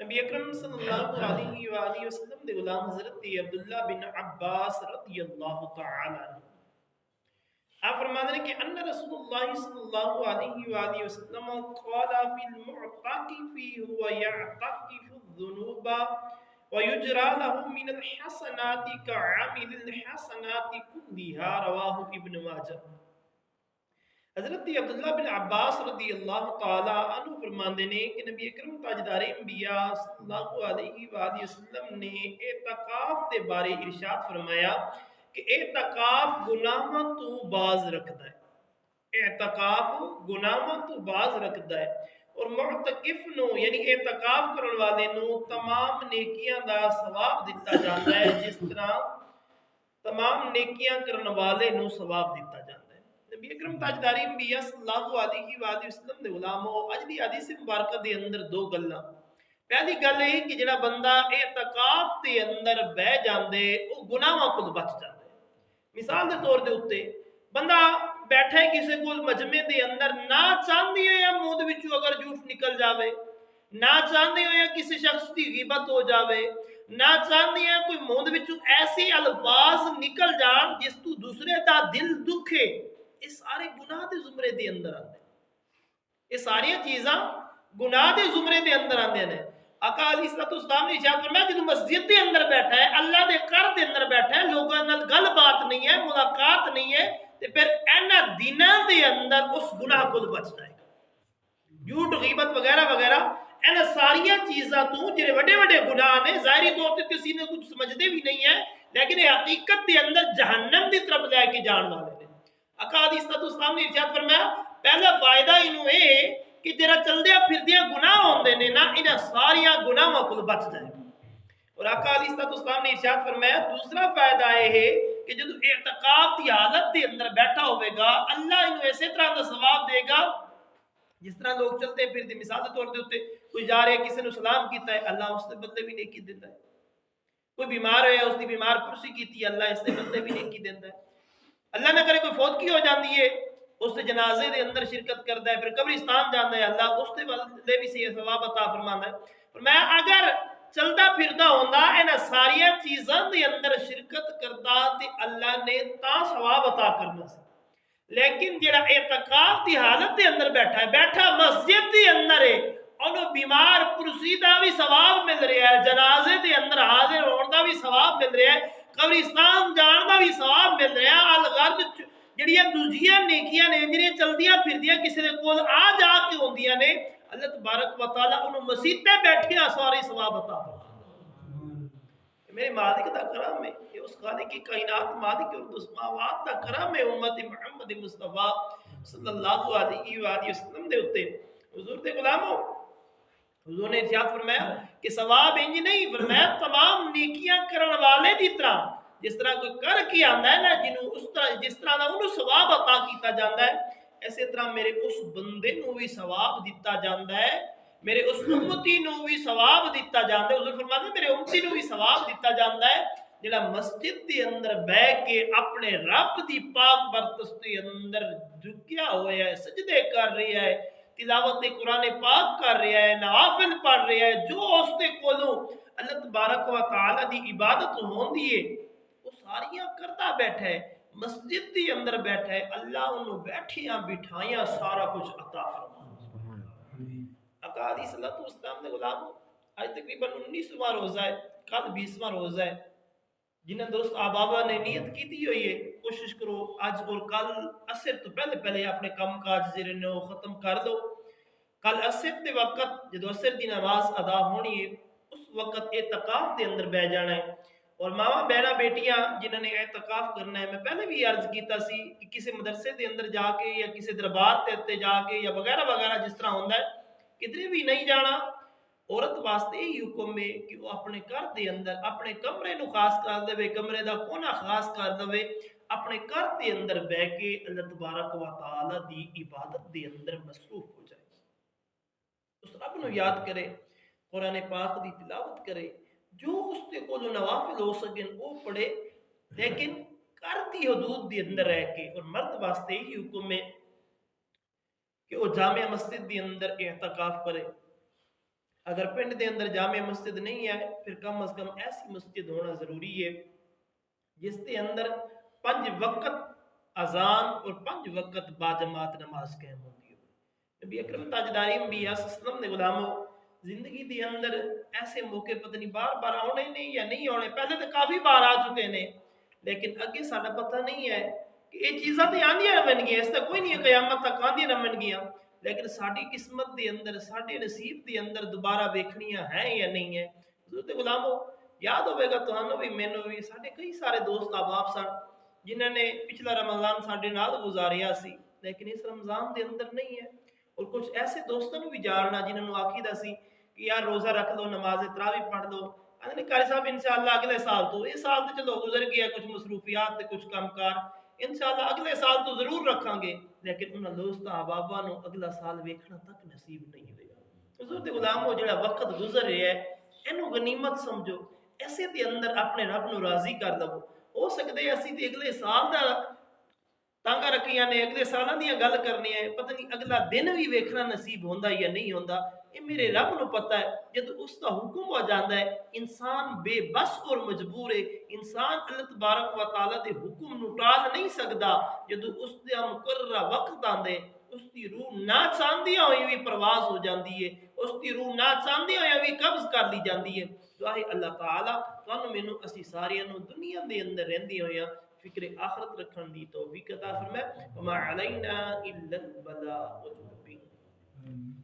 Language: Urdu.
نبی اکرم صلی اللہ علیہ وآلہ وسلم دے غلام حضرت عبداللہ بن عباس رضی اللہ تعالی عنہ آپ فرماتے ہیں کہ ان رسول اللہ صلی اللہ علیہ وآلہ وسلم قال فی المعتکف هو يعتکف الذنوب ويجرى له من الحسنات كعامل الحسنات كلها رواہ ابن ماجہ۔ حضرت عبداللہ بن عباس رضی اللہ تعالی عنہ فرماندے نے کہ نبی اکرم تاجدار انبیاء صلی اللہ علیہ وآلہ وسلم نے اعتکاف دے بارے ارشاد فرمایا کہ اعتکاف گناہاں تو باز رکھدا ہے، اعتکاف گناہاں تو باز رکھدا ہے، اور معتکف نو یعنی اعتکاف کرن والے نو تمام نیکیاں دا ثواب دتا جاندا ہے، جس طرح تمام نیکیاں کرن والے نو ثواب دتا جاندا ہے۔ نبی اکرم تاجدار انبیاء صلی اللہ علیہ وآلہ وسلم دے غلامو، اج دی حدیث مبارکہ دے اندر دو گلاں۔ پہلی گل ہے کہ جڑا بندہ اعتکاف دے اندر بہ جاندے او گناہاں کول بچ جاندا ہے۔ مثال دے طور دے اوتے بندہ بیٹھا ہے کسی کول مجمع دے اندر، نہ چاہندی ہویا منہ دے وچوں اگر جھوٹ نکل جاوے، نہ چاہندی ہویا کسی شخص دی غیبت ہو جاوے، نہ چاہندی ہے کوئی منہ دے وچوں ایسے الفاظ نکل جان جس تو دوسرے دا دل دکھے، یہ سارے گناہ دے زمرے دے اندر آتے ہیں، یہ ساری چیزاں گناہ دے زمرے دے اندر آتے ہیں۔ آقا علیہ السلام نے ارشاد فرمایا جدوں مسجد دے اندر بیٹھا ہے، اللہ دے گھر دے اندر بیٹھا ہے، لوگاں نال گل بات نہیں ہے، ملاقات نہیں ہے، تے پھر انہاں دناں دے اندر اس گناہ کول بچ جائے گا۔ جھوٹ غیبت وغیرہ وغیرہ انہاں ساریاں چیزاں تو جڑے وڈے وڈے گناہ نے، ظاہری طور تے کسی نے کچھ سمجھدے بھی نہیں ہے، لیکن یہ حقیقت دے اندر جہنم دی طرف لے کے جان والے نے۔ آقا علیہ السلام نے ارشاد فرمایا پہلا فائدہ انہوں اے کہ تیرا چلدیا پھردیا گناہ ہوندے نے نا، انہاں ساریاں گناہاں کول بچ جائے گا۔ اور آقا علیہ السلام نے ارشاد فرمایا دوسرا فائدہ یہ ہے کہ جب اعتکاف کی حالت کے اندر بیٹھا ہوئے گا، اللہ انہوں اسی طرح کا ثواب دے گا جس طرح لوگ چلتے پھرتے، مثال کے طور پہ کوئی جا رہے کسی نے سلام کیتا ہے، اللہ اس کے بدلے بھی نیکی دیتا ہے۔ کوئی بیمار ہے، اس کی بیمار پرسی کیتی ہے، اللہ اس کے بدلے بھی نیکی دیتا ہے۔ اللہ نہ کرے کوئی فوتگی ہو جاتی ہے، اس کے جنازے دے اندر شرکت کرتا ہے، پھر قبرستان جاتا ہے، اللہ اس کے بدلے بھی سے ثواب عطا فرماتا ہے۔ فرمایا اگر چلتا پھرتا ہوندا انہاں ساری چیزاں دے اندر شرکت کرتا تے اللہ نے تا ثواب عطا کرنا سی، لیکن جڑا اعتکاف دی حالت دے اندر بیٹھا ہے، بیٹھا مسجد دے اندر ہے، انہوں بیمار پرسی دا بھی ثواب مل رہا ہے، جنازے دے اندر حاضر ہون دا بھی ثواب مل رہا ہے، قبرستان جان دا بھی ثواب مل رہا ہے۔ الغرض جڑیاں دوجیاں نیکیاں نے جڑیاں چلدیاں پھردیاں کسی دے کول آ جا کے ہوندیاں نے، اللہ تبارک و تعالی انہوں مسیطے بیٹھیاں ساری ثواب عطا فرماتا۔ میرے مالک دا کرم ہے، یہ اس خالق کی کائنات مالک اور سماوات دا کرم ہے امت محمد مصطفیٰ صلی اللہ علیہ وآلہ وسلم دے ہوتے۔ حضور دے غلاموں، حضور نے ارشاد فرمایا کہ ثواب انج نہیں، فرمایا تمام نیکیاں کرن والے دی طرح جس طرح کوئی کر کے آندا ہے نا، جنوں اس طرح جس طرح دا انہوں ثواب عطا کیتا جاندا ہے، ایسے طرح میرے اس بندے نو بھی ثواب دیتا جاندا ہے، میرے اس امتی نو بھی ثواب دیتا جاندا ہے۔ حضور فرماتے ہیں میرے امتی نو بھی ثواب دیتا جاندا ہے جڑا مسجد دے اندر بیٹھ کے اپنے رب دی پاک برکت دے اندر جھکیا ہوا ہے، سجدے کر رہا ہے، تلاوت قرآن پاک کر رہا ہے، نوافل پڑھ رہا ہے، جو اس دے کولوں اللہ تبارک و تعالی دی عبادت ہوندی ہے وہ ساریاں کرتا بیٹھا ہے، مسجد دی اندر بیٹھا ہے، اللہ انہوں بیٹھیاں بٹھائیاں سارا کچھ عطا فرما۔ آقا علیہ السلام نے غلاموں، آج تقریباً 19واں روزہ ہے، کل 20واں روزہ ہے، جنہیں دوست آبابا نے نیت کی تھی ہوئی ہے، کوشش کرو آج اور کل عصر تو پہلے پہلے اپنے کام کاج جڑے نے ختم کر دو۔ کل عصر دے وقت جدو عصر دی نماز ادا ہونی ہے اس وقت اعتکاف دے اندر بہ جانا ہے۔ اور ماما بہنا بیٹیاں جنہوں نے اعتکاف کرنا ہے، میں پہلے بھی عرض کیتا سی کہ کسی مدرسے دے اندر جا کے یا کسی دربار تے جا کے یا وغیرہ وغیرہ جس طرح ہوندہ ہے کدھر بھی نہیں جانا۔ عورت واسطے ہی حکم ہے کہ وہ اپنے گھر دے اندر اپنے کمرے نو خاص کر دے، کمرے دا کونا خاص کر دے، اپنے گھر دے اندر بہ کے اللہ تبارک و تعالی دی عبادت دے اندر مصروف ہو جائے، اس رب نو یاد کرے، قرآن پاک دی تلاوت کرے، جو اس تے کو جو نوافل ہو سکیں وہ پڑھے، لیکن گھر دی حدود دی اندر رہ کے۔ اور مرد واسطے ہی حکم ہے کہ وہ جامع مسجد دی اندر اعتکاف کرے، اگر پنڈ دے اندر جامع مسجد نہیں ہے پھر کم از کم ایسی مسجد ہونا ضروری ہے جس کے اندر 5 وقت اذان اور 5 وقت باجماعت نماز قائم ہوتی ہے۔ نبی اکرم تاجدار انبیاء صلی اللہ علیہ وسلم نے غلاموں زندگی دے اندر ایسے موقع پتہ نہیں بار بار آنے نہیں یا نہیں آنے، پہلے تو کافی بار آ چکے ہیں لیکن اگے ساڈا پتہ نہیں ہے کہ یہ چیزاں تو آندیاں نہ بن گیا، اس کا کوئی نہیں ہے قیامت تک آندیاں نہ بن گیا، لیکن ساری قسمت دے اندر ساڈے نصیب دے اندر دوبارہ ویکھنیاں ہیں یا نہیں ہے۔ حضرت غلاموں یاد ہوئے گا تہانوں بھی مینوں بھی ساڈے کئی سارے دوست احباب سن جنہوں نے پچھلا رمضان ساڈے نال گزاریا سی لیکن اس رمضان دے اندر نہیں ہے، اور کچھ ایسے دوستوں بھی جاننا جنہوں نے آکھیدہ سی کہ یار روزہ رکھ لو، نماز تراویح پڑھ لو، نے قاری صاحب انشاءاللہ اگلے سال تو یہ سال تو چلو گزر گیا، کچھ مصروفیات تے کچھ کام کار، انشاءاللہ اگلے سال تو ضرور رکھاں گے، لیکن انہاں دوستاں احباباں نو اگلا سال ویکھنا تک نصیب نہیں ہوئے۔ حضور دے غلامو جڑا وقت گزر رہا ہے اینو غنیمت سمجھو، ایسے دے اندر اپنے رب نو راضی کر لو، ہو سکدے اسی تے اگلے سال دا تانگا رکھیاں نے اگلے سالاں دی گل کرنی ہے، پتہ نہیں اگلا دن بھی ویکھنا نصیب ہوندا یا نہیں ہوندا، یہ میرے رب نو پتہ ہے۔ جد اس کا حکم ہو جاندا ہے انسان بے بس اور مجبور ہے، انسان اللہ تبارک و تعالی دے حکم نو ٹال نہیں سکدا، جد اس دا مقررہ وقت آندے اس دی روح نہ چاندیاں ہوئی بھی پرواز ہو جاندی ہے، اس دی روح نہ چاندیاں ہوئی بھی قبض کر لی جاندی ہے۔ دعائے اللہ تعالی تانوں مینوں اسی ساریاں نو دنیا دے اندر رہندی ہویاں فکر آخرت رکھن دی توفیق عطا فرمائے۔ وما علینا الا البلاغ المبین۔